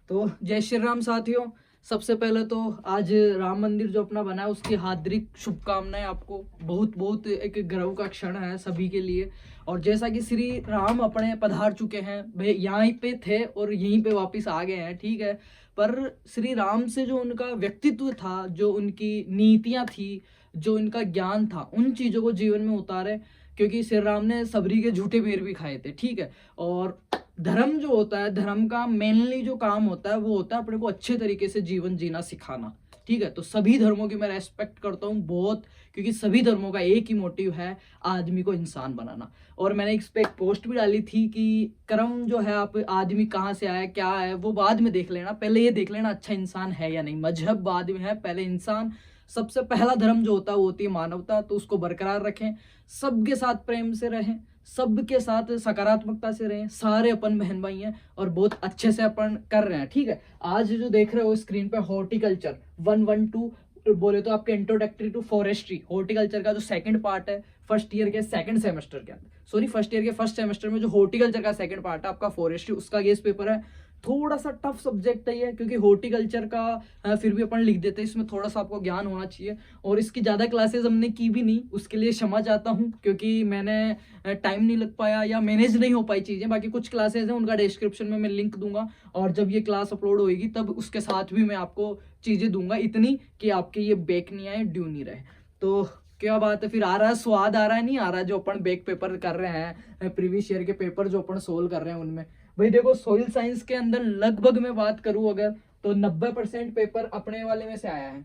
तो जय श्री राम साथियों। सबसे पहले तो आज राम मंदिर जो अपना बना है उसकी हार्दिक शुभकामनाएं आपको। बहुत बहुत एक गर्व का क्षण है सभी के लिए। और जैसा कि श्री राम अपने पधार चुके हैं, वे यहाँ पे थे और यहीं पे वापस आ गए हैं, ठीक है। पर श्री राम से जो उनका व्यक्तित्व था, जो उनकी नीतियां थी, जो उनका ज्ञान था, उन चीजों को जीवन में उतारे। क्योंकि श्री राम ने सबरी के झूठे बेर भी खाए थे, ठीक है। और धर्म जो होता है, धर्म का मेनली जो काम होता है वो होता है अपने को अच्छे तरीके से जीवन जीना सिखाना, ठीक है। तो सभी धर्मों की मैं रेस्पेक्ट करता हूँ बहुत, क्योंकि सभी धर्मों का एक ही मोटिव है, आदमी को इंसान बनाना। और मैंने इस पे एक पोस्ट भी डाली थी कि कर्म जो है, आप आदमी कहाँ से आया क्या है वो बाद में देख लेना, पहले ये देख लेना अच्छा इंसान है या नहीं। मजहब बाद में है, पहले इंसान। सबसे पहला धर्म जो होता है वो होती है मानवता, तो उसको बरकरार रखें। सबके साथ प्रेम से रहें, सबके साथ सकारात्मकता से रहें। सारे अपन बहन भाई हैं और बहुत अच्छे से अपन कर रहे हैं, ठीक है। आज जो देख रहे हो स्क्रीन पे हॉर्टिकल्चर 112 बोले तो आपके इंट्रोडक्टरी टू फॉरेस्ट्री, हॉर्टिकल्चर का जो सेकंड पार्ट है फर्स्ट ईयर के सेकंड सेमेस्टर के अंदर, सॉरी फर्स्ट ईयर के फर्स्ट सेमेस्टर में जो हॉर्टिकल्चर का सेकंड पार्ट है आपका फॉरेस्ट्री, उसका गेस पेपर है। थोड़ा सा टफ सब्जेक्ट है ये, क्योंकि हॉर्टिकल्चर का फिर भी अपन लिख देते हैं, इसमें थोड़ा सा आपको ज्ञान होना चाहिए। और इसकी ज़्यादा क्लासेस हमने की भी नहीं, उसके लिए क्षमा चाहता हूँ, क्योंकि मैंने टाइम नहीं लग पाया या मैनेज नहीं हो पाई चीज़ें। बाकी कुछ क्लासेस हैं उनका डिस्क्रिप्शन में मैं लिंक दूंगा, और जब ये क्लास अपलोड होगी तब उसके साथ भी मैं आपको चीज़ें दूंगा, इतनी कि आपके ये बैक नहीं आए, ड्यू नहीं रहे। तो क्या बात है, फिर आ रहा है स्वाद, आ रहा है नहीं आ रहा है जो अपन बैक पेपर कर रहे हैं, प्रीवियस ईयर के पेपर जो अपन सोल्व कर रहे हैं उनमें। भाई देखो, सॉइल साइंस के अंदर लगभग मैं बात करूं अगर, तो 90% पेपर अपने वाले में से आया है।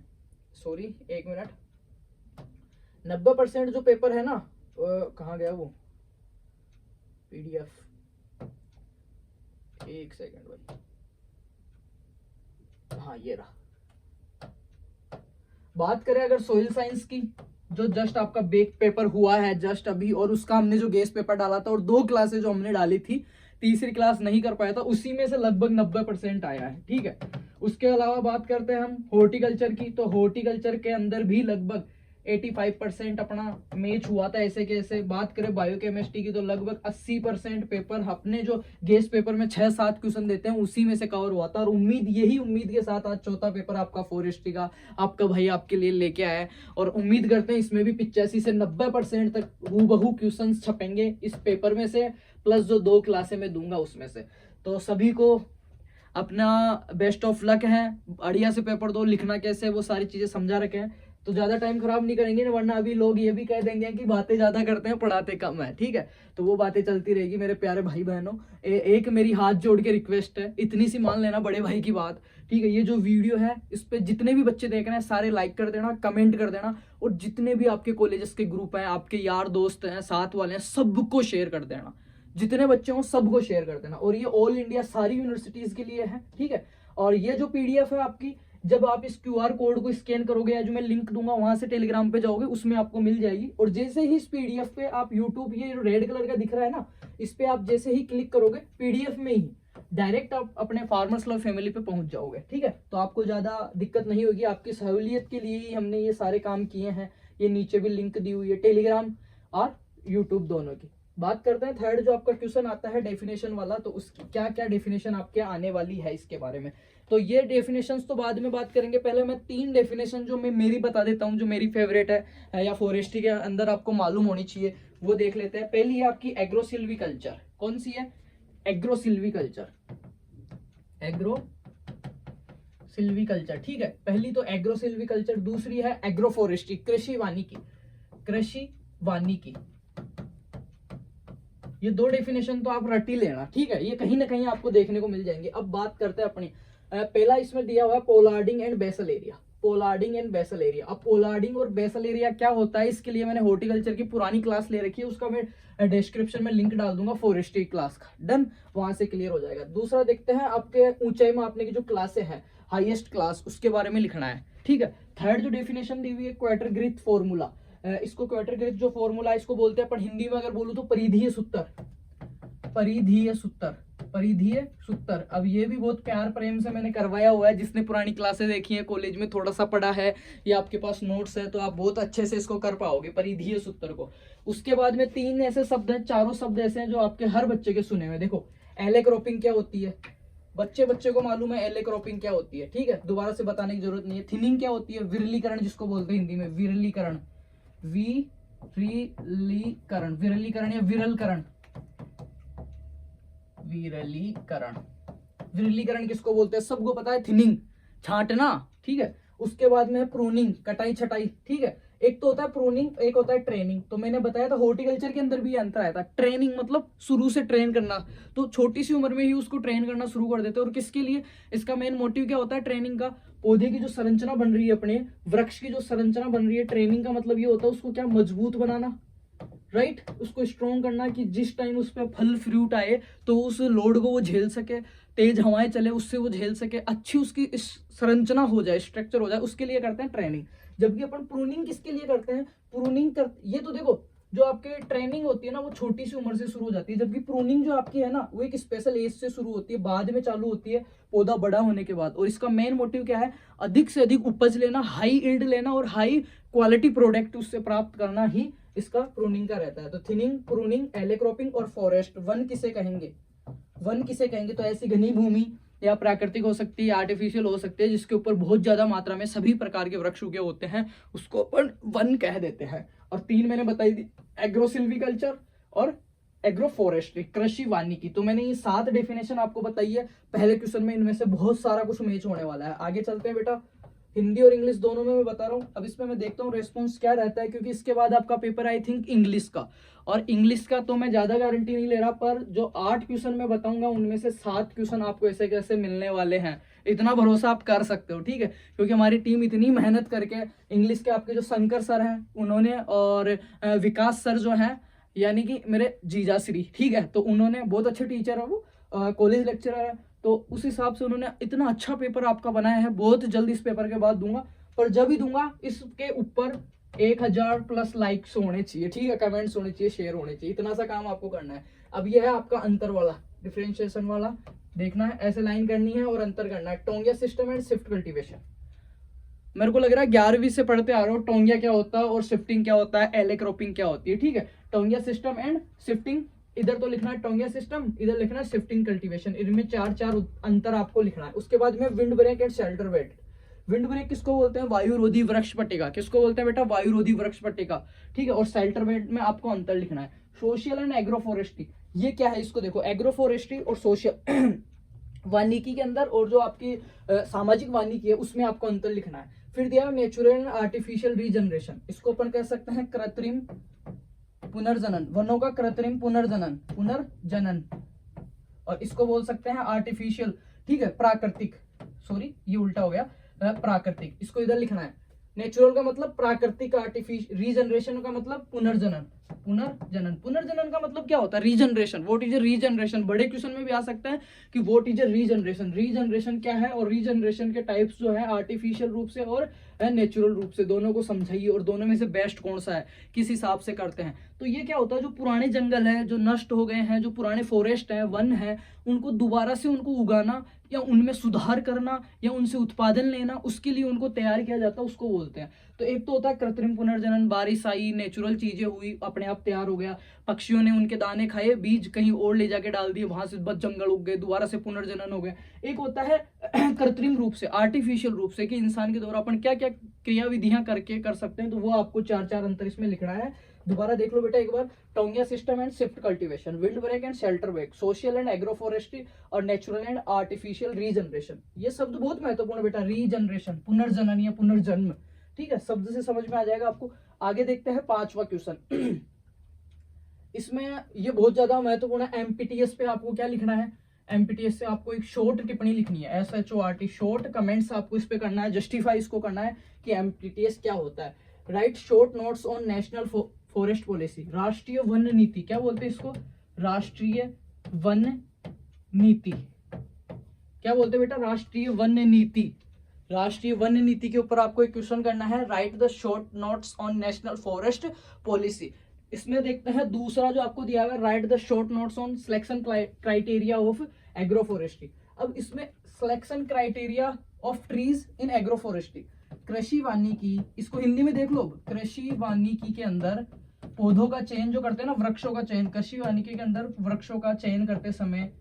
सॉरी एक मिनट, 90% जो पेपर है ना, कहाँ गया वो पीडीएफ, एक सेकंड भाई, हाँ ये रहा। बात करें अगर सॉइल साइंस की, जो जस्ट आपका बेक पेपर हुआ है जस्ट अभी, और उसका हमने जो गेस पेपर डाला था और 2 क्लासेस जो हमने डाली थी, तीसरी क्लास नहीं कर पाया था, उसी में से लगभग 90% आया है, ठीक है। उसके अलावा बात करते हैं हम हॉर्टिकल्चर की, तो हॉर्टिकल्चर के अंदर भी लगभग 85% अपना मैच हुआ था ऐसे कैसे। बात करें बायोकेमिस्ट्री की, तो लगभग 80% पेपर अपने जो गेस पेपर में 6-7 क्वेश्चन देते हैं उसी में से कवर हुआ था। और यही उम्मीद के साथ आज चौथा पेपर आपका फॉरेस्ट्री का आपका भाई आपके लिए लेके आया है। और उम्मीद करते हैं इसमें भी 85 से 90% तक हूबहू क्वेश्चन छपेंगे इस पेपर में से, प्लस जो 2 क्लासें मैं दूंगा उसमें से। तो सभी को अपना बेस्ट ऑफ लक है, बढ़िया से पेपर दो। लिखना कैसे वो सारी चीजें समझा रखे हैं, तो ज्यादा टाइम खराब नहीं करेंगे, वरना अभी लोग ये भी कह देंगे कि बातें ज्यादा करते हैं पढ़ाते कम है, ठीक है। तो वो बातें चलती रहेगी मेरे प्यारे भाई बहनों। एक मेरी हाथ जोड़ के रिक्वेस्ट है, इतनी सी मान लेना बड़े भाई की बात, ठीक है। ये जो वीडियो है इस पे जितने भी बच्चे देख रहे हैं सारे लाइक कर देना, कमेंट कर देना, और जितने भी आपके कॉलेजेस के ग्रुप हैं, आपके यार दोस्त हैं, साथ वाले हैं, सबको शेयर कर देना। जितने बच्चे हों सबको शेयर कर देना। और ये ऑल इंडिया सारी यूनिवर्सिटीज के लिए है, ठीक है। और ये जो पीडीएफ है आपकी, जब आप इस क्यूआर कोड को स्कैन करोगे या जो मैं लिंक दूंगा वहां से टेलीग्राम पे जाओगे, उसमें आपको मिल जाएगी। और जैसे ही इस पीडीएफ पे आप यूट्यूब, ये रेड कलर का दिख रहा है ना, इस पे आप जैसे ही क्लिक करोगे पीडीएफ में ही डायरेक्ट आप अपने फार्मर्स लव फैमिली पे पहुंच जाओगे, ठीक है। तो आपको ज्यादा दिक्कत नहीं होगी, आपकी सहूलियत के लिए ही हमने ये सारे काम किए हैं। ये नीचे भी लिंक दी हुई है टेलीग्राम और यूट्यूब दोनों की। बात करते हैं थर्ड जो आपका क्वेश्चन आता है डेफिनेशन वाला, तो उसकी क्या क्या डेफिनेशन आपके आने वाली है इसके बारे में। तो ये डेफिनेशंस तो बाद में बात करेंगे, पहले मैं 3 डेफिनेशन जो मैं मेरी बता देता हूँ, जो मेरी फेवरेट है या फॉरेस्ट्री के अंदर आपको मालूम होनी चाहिए, वो देख लेते हैं। पहली है आपकी एग्रो सिल्वीकल्चर। कौन सी है? एग्रो सिल्वीकल्चर, एग्रो सिल्वीकल्चर, ठीक है। पहली तो एग्रो सिल्वीकल्चर, दूसरी है एग्रो फॉरेस्ट्री, कृषि वानिकी, कृषि वानिकी। ये 2 डेफिनेशन तो आप रट ही लेना, ठीक है। ये कहीं ना कहीं आपको देखने को मिल जाएंगे। अब बात करते हैं अपनी, पहला इसमें दिया हुआ है pollarding and basal area, pollarding and basal area. अब पोलार्डिंग और बेसल एरिया क्या होता है, इसके लिए मैंने हॉर्टिकल्चर की पुरानी क्लास ले रखी है, उसका मैं डिस्क्रिप्शन में लिंक डाल दूंगा फॉरेस्ट्री क्लास का, डन, वहां से क्लियर हो जाएगा। दूसरा देखते हैं आपके ऊंचाई मापने की जो क्लासें हैं, हाईएस्ट क्लास, उसके बारे में लिखना है, ठीक है। थर्ड जो डेफिनेशन दी हुई है क्वार्टर ग्रिथ फॉर्मूला, इसको क्वार्टर ग्रिथ जो फॉर्मूला इसको बोलते हैं, पर हिंदी में अगर बोलूं तो परिधीय सूत्र, परिधीय सूत्र, परिधीय सूत्र। अब ये भी बहुत प्यार प्रेम से मैंने करवाया हुआ है, जिसने पुरानी क्लासेस देखी है, कॉलेज में थोड़ा सा पढ़ा है या आपके पास नोट्स है, तो आप बहुत अच्छे से इसको कर पाओगे परिधीय सूत्र को। उसके बाद में 3 ऐसे शब्द हैं, 4 शब्द ऐसे हैं जो आपके हर बच्चे के सुने हुए। देखो एलेक्रोपिंग क्या होती है, बच्चे बच्चे को मालूम है एले क्रॉपिंग क्या होती है, ठीक है, दोबारा से बताने की जरूरत नहीं है। थिनिंग क्या होती है, विरलीकरण जिसको बोलते हैं हिंदी में, विरलीकरण, विरलीकरण, विरलीकरण या विरलकरण, विरलीकरण, विरलीकरण किसको बोलते हैं सबको पता है, थिनिंग छांटना, ठीक है। उसके बाद में प्रूनिंग, कटाई छटाई, ठीक है। एक तो होता है प्रूनिंग, एक होता है ट्रेनिंग। तो मैंने बताया था हॉर्टिकल्चर के अंदर भी अंतर आया था। ट्रेनिंग मतलब शुरू से ट्रेन करना, तो छोटी सी उम्र में ही उसको ट्रेन करना शुरू कर देते हैं। और किसके लिए, इसका मेन मोटिव क्या होता है ट्रेनिंग का, पौधे की जो संरचना बन रही है, अपने वृक्ष की जो संरचना बन रही है, ट्रेनिंग का मतलब ये होता है उसको क्या, मजबूत बनाना, राइट, उसको स्ट्रॉन्ग करना कि जिस टाइम उस पर फल फ्रूट आए तो उस लोड को वो झेल सके, तेज हवाएं चले उससे वो झेल सके, अच्छी उसकी संरचना हो जाए, स्ट्रक्चर हो जाए, उसके लिए करते हैं ट्रेनिंग। जबकि अपन प्रूनिंग किसके लिए करते हैं, ये तो देखो जो आपके ट्रेनिंग होती है ना वो छोटी सी उम्र से शुरू हो जाती है, जबकि प्रूनिंग जो आपकी है ना वो एक स्पेशल एज से शुरू होती है, बाद में चालू होती है पौधा बड़ा होने के बाद। और इसका मेन मोटिव क्या है, अधिक से अधिक उपज लेना, हाई यील्ड लेना और हाई क्वालिटी प्रोडक्ट उससे प्राप्त करना ही इसका प्रूनिंग का रहता है। तो थिनिंग, प्रूनिंग, एले क्रॉपिंग और फॉरेस्ट। वन किसे कहेंगे, वन किसे कहेंगे, तो ऐसी घनी भूमि या प्राकृतिक हो सकती है, आर्टिफिशियल हो सकती है, जिसके ऊपर बहुत ज्यादा मात्रा में सभी प्रकार के वृक्ष उगे होते हैं, उसको अपन वन कह देते हैं। और तीन मैंने बताई दी, एग्रो सिल्वीकल्चर और एग्रो फॉरेस्ट्री, कृषि वानिकी। तो मैंने ये 7 डेफिनेशन आपको बताई है। पहले क्वेश्चन में इनमें से बहुत सारा कुछ मैच होने वाला है। आगे चलते हैं बेटा, हिंदी और इंग्लिश दोनों में मैं बता रहा हूँ। अब इसमें मैं देखता हूँ रेस्पॉन्स क्या रहता है, क्योंकि इसके बाद आपका पेपर आई थिंक इंग्लिश का, और इंग्लिश का तो मैं ज्यादा गारंटी नहीं ले रहा, पर जो 8 क्वेश्चन मैं बताऊंगा उनमें से 7 क्वेश्चन आपको ऐसे कैसे मिलने वाले हैं, इतना भरोसा आप कर सकते हो, ठीक है। क्योंकि हमारी टीम इतनी मेहनत करके, इंग्लिश के आपके जो शंकर सर हैं उन्होंने, और विकास सर जो हैं यानी कि मेरे जीजा श्री, ठीक है, तो उन्होंने, बहुत अच्छे टीचर है वो, कॉलेज लेक्चरर है, तो उस हिसाब से उन्होंने इतना अच्छा पेपर आपका बनाया है। बहुत जल्द इस पेपर के बाद दूंगा, पर जब भी दूंगा इसके ऊपर 1000+ लाइक्स होने चाहिए, ठीक है, कमेंट्स होने चाहिए, शेयर होने चाहिए, इतना सा काम आपको करना है। अब ये है आपका अंतर वाला, डिफरेंशिएशन वाला देखना है, ऐसे लाइन करनी है और अंतर करना है। Taungya system and shift cultivation, मेरे को लग रहा है 11वीं से पढ़ते आ रहे हो टोंगिया क्या होता है और शिफ्टिंग क्या होता है, एले क्रॉपिंग क्या होती है, ठीक है। टोंगिया सिस्टम एंड शिफ्टिंग, इधर तो लिखना है टोंगिया सिस्टम, इधर लिखना है शिफ्टिंग कल्टीवेशन, इनमें 4 अंतर आपको लिखना है। उसके बाद में wind break and shelter belt. Wind break किसको बोलते हैं, वायुरोधी वृक्ष पट्टिका, किसको बोलते हैं बेटा, वायुरोधी वृक्ष पट्टिका, ठीक है। और शेल्टर बेल्ट में आपको अंतर लिखना है। सोशल एंड एग्रो फॉरेस्ट्री, ये क्या है, इसको देखो, एग्रो फॉरेस्ट्री और सोशल वानिकी के अंदर, और जो आपकी सामाजिक वानिकी है उसमें आपको अंतर लिखना है। फिर दिया नेचुरल एंड आर्टिफिशियल रीजनरेशन, इसको अपन कह सकते हैं कृत्रिम पुनर्जनन, वनों का कृत्रिम पुनर्जनन, और इसको बोल सकते हैं आर्टिफिशियल, ठीक है, प्राकृतिक, सॉरी ये उल्टा हो गया, प्राकृतिक, इसको इधर लिखना है। नेचुरल का मतलब प्राकृतिक, आर्टिफिशियल, रीजनरेशन का मतलब पुनर्जनन, पुनर्जनन का मतलब क्या होता है, regeneration, what is a regeneration. बड़े क्वेश्चन में भी आ सकता है कि व्हाट इज ए रीजनरेशन क्या है, और रीजनरेशन के टाइप्स जो है आर्टिफिशियल रूप से और नेचुरल रूप से, दोनों को समझाइए, और दोनों में से बेस्ट कौन सा है, किस हिसाब से करते हैं। तो ये क्या होता है, जो पुराने जंगल है जो नष्ट हो गए हैं, जो पुराने फॉरेस्ट है, वन है, उनको दोबारा से उनको उगाना या उनमें सुधार करना या उनसे उत्पादन लेना, उसके लिए उनको तैयार किया जाता है, उसको बोलते हैं। तो एक तो होता है कृत्रिम पुनर्जनन, बारिश आई, नेचुरल चीजें हुई, अपने आप तैयार हो गया, पक्षियों ने उनके दाने खाए, बीज कहीं और ले जाके डाल दिए, वहां से बस जंगल उग गए, दोबारा से पुनर्जनन हो गया। एक होता है कृत्रिम रूप से, आर्टिफिशियल रूप से, कि इंसान के द्वारा अपन क्या क्या क्रिया विधियां करके कर सकते हैं, तो वो आपको 4 अंतर इसमें लिखना है। दोबारा देख लो बेटा एक बार, taungya system and shift cultivation, wind break and shelter belt, social and agroforestry, और नेचुरल एंड आर्टिफिशियल रीजनरेशन। ये शब्द बहुत महत्वपूर्ण बेटा, रीजनरेशन, पुनर्जनन या पुनर्जन्म, ठीक है, शब्द से समझ में आ जाएगा आपको। आगे देखते हैं 5वां क्वेश्चन। इसमें ये बहुत ज्यादा महत्वपूर्ण है। एमपीटीएस पे आपको क्या लिखना है, एमपीटीएस से आपको एक शॉर्ट टिप्पणी लिखनी है, SHORT, शॉर्ट कमेंट्स आपको इस पे करना है, जस्टिफाई इसको करना है कि एमपीटीएस क्या होता है। Right short notes on national forest policy, राष्ट्रीय वन नीति, क्या बोलते हैं इसको, राष्ट्रीय वन नीति, क्या बोलते हैं बेटा, राष्ट्रीय वन नीति। राष्ट्रीय वन नीति के ऊपर आपको एक क्वेश्चन करना है, right the short notes on national forest policy. इसमें देखते हैं दूसरा जो आपको दिया हुआ है, right the short notes on selection criteria of agro forestry. अब इसमें selection criteria of trees in agro forestry, कृषि वानिकी, इसको हिंदी में देख लो, कृषि वानिकी के अंदर पौधों का चयन जो करते हैं ना, वृक्षों का चयन, कृषि वानिकी के अंदर वृक्षों का चयन करते समय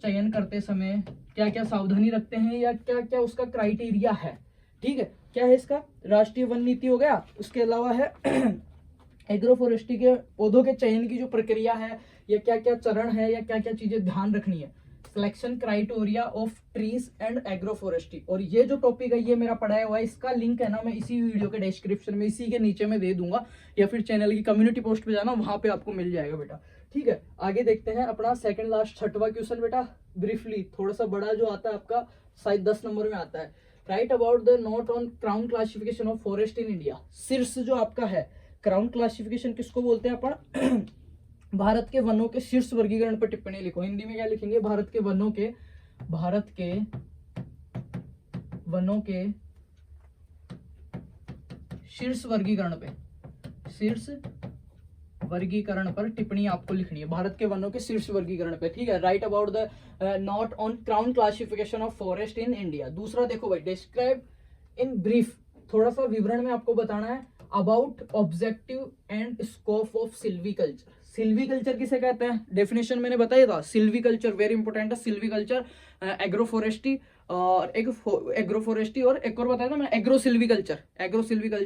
चयन करते समय क्या क्या सावधानी रखते हैं या क्या क्या उसका क्राइटेरिया है, ठीक है। क्या है इसका, राष्ट्रीय वन नीति हो गया, उसके अलावा है एग्रो फॉरेस्ट्री के पौधों के चयन की जो प्रक्रिया है, या क्या क्या चरण है, या क्या क्या चीजें ध्यान रखनी है, selection criteria of trees and agroforestry. और ये जो टॉपिक है ये मेरा पढ़ाया हुआ है, इसका लिंक है ना मैं इसी वीडियो के डिस्क्रिप्शन में, इसी के नीचे में दे दूंगा, या फिर चैनल की कम्युनिटी पोस्ट पे जाना, वहां पे आपको मिल जाएगा बेटा, ठीक है। आगे देखते हैं अपना सेकंड लास्ट छठवां क्वेश्चन बेटा, ब्रीफली थोड़ा सा बड़ा जो आता है आपका, शायद 10 नंबर में आता है। Right about the note on crown classification of forest in India. शीर्ष जो आपका है, क्राउन क्लासिफिकेशन किसको बोलते हैं अपन भारत के वनों के शीर्ष वर्गीकरण पर टिप्पणी लिखो। हिंदी में क्या लिखेंगे, भारत के वनों के शीर्ष वर्गीकरण पर टिप्पणी आपको लिखनी है, भारत के वनों के शीर्ष वर्गीकरण पे, ठीक है। Right about the note on crown classification of forest in India. दूसरा देखो भाई, डिस्क्राइब इन ब्रीफ, थोड़ा सा विवरण में आपको बताना है about objective and scope of silviculture. Silviculture किसे कहते हैं, डेफिनेशन मैंने बताया था, सिल्वीकल्चर वेरी इंपॉर्टेंट है, सिल्वीकल्चर एग्रोफॉरेस्ट्री और एग्रोफॉरेस्ट्री और एक और बताया था मैंने, एग्रो सिल्वीकल्चर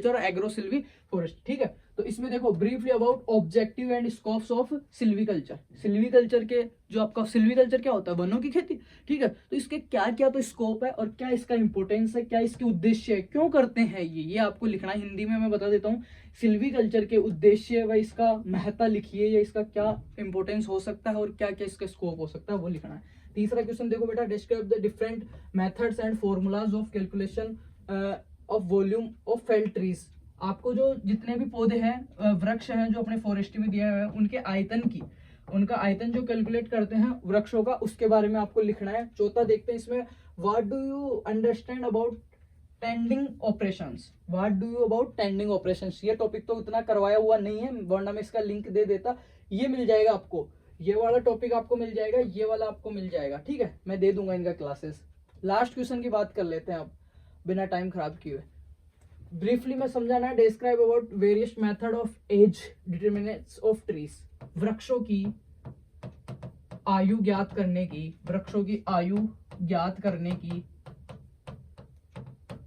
और एग्रो सिल्वी फॉरेस्ट, ठीक है। तो इसमें देखो briefly about objective and scopes of silviculture. Silviculture के जो आपका सिल्वीकल्चर क्या होता है, वनों की खेती, ठीक है। तो इसके क्या क्या तो स्कोप है और क्या इसका इंपॉर्टेंस है, क्या इसके उद्देश्य है, क्यों करते हैं ये आपको लिखना है। हिंदी में मैं बता देता हूँ, सिल्वीकल्चर के उद्देश्य व इसका महत्ता लिखिए, या इसका क्या इंपॉर्टेंस हो सकता है और क्या क्या इसका स्कोप हो सकता है वो लिखना है। तीसरा क्वेश्चन देखो बेटा, describe the different methods and formulas of calculation of volume of failed trees. आपको जो जितने भी पौधे हैं, वृक्ष हैं जो अपने फॉरेस्ट्री में दिया हुआ है, उनका आयतन जो कैलकुलेट करते हैं वृक्षों का, उसके बारे में आपको लिखना है। चौथा देखते हैं इसमें, what do you understand about tending operations. ये टॉपिक तो इतना करवाया हुआ नहीं है, वरना मैं इसका लिंक दे देता, ये मिल जाएगा आपको, ये वाला टॉपिक आपको मिल जाएगा, ये वाला आपको मिल जाएगा, ठीक है, मैं दे दूंगा इनका क्लासेस। लास्ट क्वेश्चन की बात कर लेते हैं अब, बिना टाइम खराब किए हुए। ब्रीफली में समझाना है, describe about various method of age determinants of trees. वृक्षों की आयु ज्ञात करने की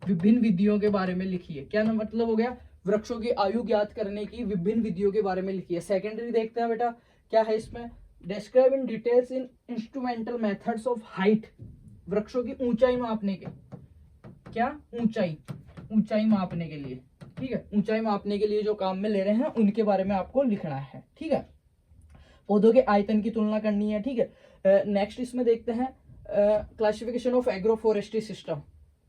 विभिन्न विधियों के बारे में लिखिए। क्या मतलब हो गया, वृक्षों की आयु ज्ञात करने की विभिन्न विधियों के बारे में लिखिए। सेकेंडरी देखते हैं बेटा, क्या है इसमें, describe in details in instrumental methods of height. वृक्षों की ऊंचाई मापने के, क्या ऊंचाई मापने के लिए, ठीक है, ऊंचाई मापने के लिए जो काम में ले रहे हैं उनके बारे में आपको लिखना है, ठीक है। पौधों के आयतन की तुलना करनी है, ठीक है। नेक्स्ट इसमें देखते हैं classification of agro forestry system.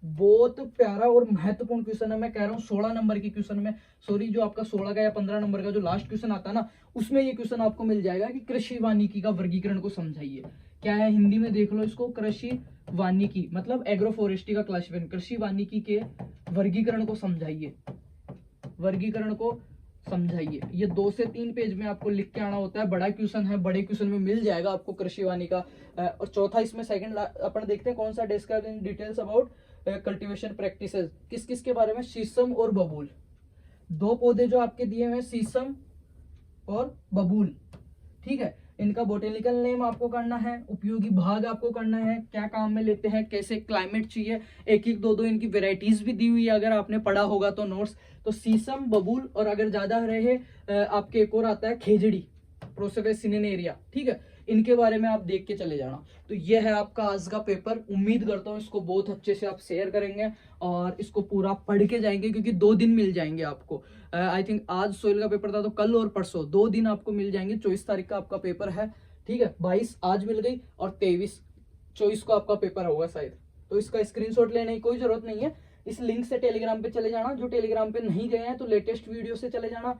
बहुत प्यारा और महत्वपूर्ण क्वेश्चन है, मैं कह रहा हूँ 16 नंबर के क्वेश्चन में, सॉरी जो आपका 16 का या 15 नंबर का जो लास्ट क्वेश्चन आता है ना, उसमें ये क्वेश्चन आपको मिल जाएगा कि कृषि वानिकी का वर्गीकरण को समझाइए। क्या है, हिंदी में देख लो इसको, कृषि वानिकी मतलब एग्रो फॉरेस्ट्री का क्लासिफिकेशन, कृषि वानिकी के वर्गीकरण को समझाइए। ये 2 से 3 पेज में आपको लिख के आना होता है, बड़ा क्वेश्चन है, बड़े क्वेश्चन में मिल जाएगा आपको कृषि वानिकी का। और चौथा इसमें सेकंड अपन देखते हैं कौन सा, describe in details about cultivation practices. किस के बारे में, शीशम और बबूल, 2 पौधे जो आपके दिए हुए, शीशम और बबूल, ठीक है। इनका बोटेनिकल नेम आपको करना है, उपयोगी भाग आपको करना है, क्या काम में लेते हैं, कैसे क्लाइमेट चाहिए, एक 2 इनकी वेराइटीज भी दी हुई है अगर आपने पढ़ा होगा तो नोट्स। तो शीशम, बबूल और अगर ज्यादा रहे आपके एक और आता है खेजड़ी, प्रोसेपेस सिनेरिया, ठीक है। इनके बारे में आप देख के चले जाना। तो ये है आपका आज का पेपर, उम्मीद करता हूँ इसको बहुत अच्छे से आप शेयर करेंगे और इसको पूरा पढ़ के जाएंगे, क्योंकि 2 दिन मिल जाएंगे आपको। आई थिंक आज सोइल का पेपर था तो कल और परसों 2 दिन आपको मिल जाएंगे। 24 तारीख का आपका पेपर है, ठीक है, 22 आज मिल गई और 24 को आपका पेपर होगा शायद। तो इसका स्क्रीनशॉट लेने की कोई जरूरत नहीं है, इस लिंक से टेलीग्राम पे चले जाना। जो टेलीग्राम पे नहीं गए हैं तो लेटेस्ट वीडियो से चले जाना,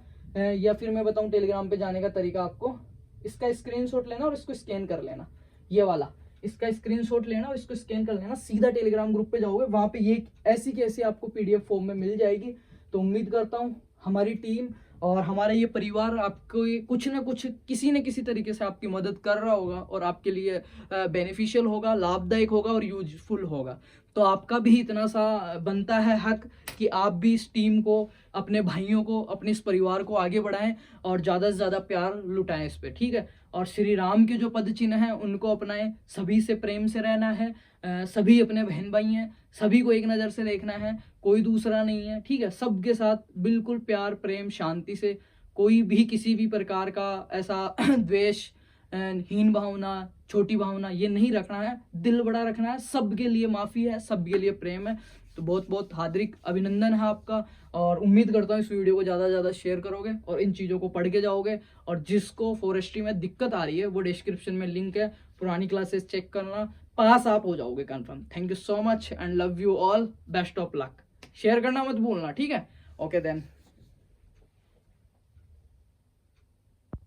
या फिर मैं बताऊं टेलीग्राम पे जाने का तरीका आपको, इसका स्क्रीनशॉट लेना और इसको स्कैन कर लेना, ये वाला, इसका स्क्रीनशॉट लेना और इसको स्कैन कर लेना, सीधा टेलीग्राम ग्रुप पे जाओगे, वहां पे ये ऐसी की ऐसी आपको पीडीएफ फॉर्म में मिल जाएगी। तो उम्मीद करता हूँ हमारी टीम और हमारा ये परिवार आपको कुछ ना कुछ किसी न किसी तरीके से आपकी मदद कर रहा होगा और आपके लिए बेनिफिशियल होगा, लाभदायक होगा और यूजफुल होगा। तो आपका भी इतना सा बनता है हक कि आप भी इस टीम को, अपने भाइयों को, अपने इस परिवार को आगे बढ़ाएं और ज़्यादा से ज़्यादा प्यार लुटाएं इस पर, ठीक है। और श्री राम के जो पद चिन्ह हैं उनको अपनाएं, सभी से प्रेम से रहना है, सभी अपने बहन भाई हैं, सभी को एक नज़र से देखना है, कोई दूसरा नहीं है, ठीक है। सबके साथ बिल्कुल प्यार प्रेम शांति से, कोई भी किसी भी प्रकार का ऐसा द्वेष, हीन भावना, छोटी भावना ये नहीं रखना है, दिल बड़ा रखना है, सबके लिए माफ़ी है, सबके लिए प्रेम है। तो बहुत बहुत हार्दिक अभिनंदन है आपका, और उम्मीद करता हूँ इस वीडियो को ज़्यादा से ज़्यादा शेयर करोगे और इन चीज़ों को पढ़ के जाओगे। और जिसको फॉरेस्ट्री में दिक्कत आ रही है वो डिस्क्रिप्शन में लिंक है, पुरानी क्लासेस चेक करना, पास आप हो जाओगे confirm. Thank you so much and love you all, best of luck. Share करना मत भूलना, ठीक है। Okay then.